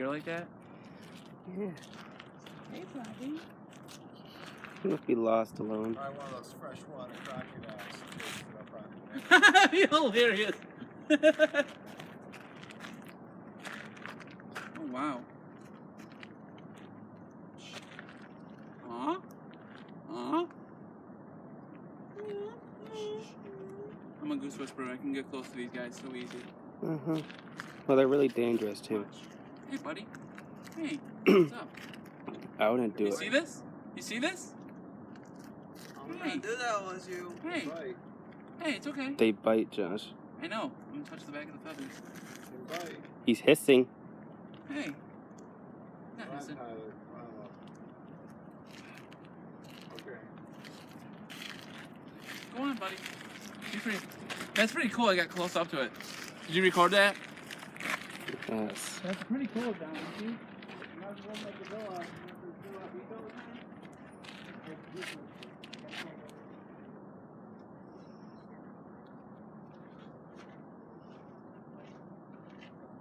ear like that? Yeah. Hey, buddy. He must be lost alone. Try one of those freshwater crocodiles. You're hilarious. Oh, wow. Huh? Huh? I'm a goose whisperer. I can get close to these guys so easy. Mm-hmm. Well, they're really dangerous, too. Hey, buddy. Hey, what's up? I wouldn't do You it. see this? You see this? I'm Hey. gonna do that with you. Hey. Bite. Hey, it's okay. They bite, Josh. I know. I'm gonna touch the back of the feathers. Bite. He's hissing. Hey. Not Come on, hissing. Tyler. Okay. Go on, buddy. Be free. That's pretty cool. I got close up to it. Did you record that? Yes. That's pretty cool, John. See? You might as well make a bill out. You want to bill out? You bill it?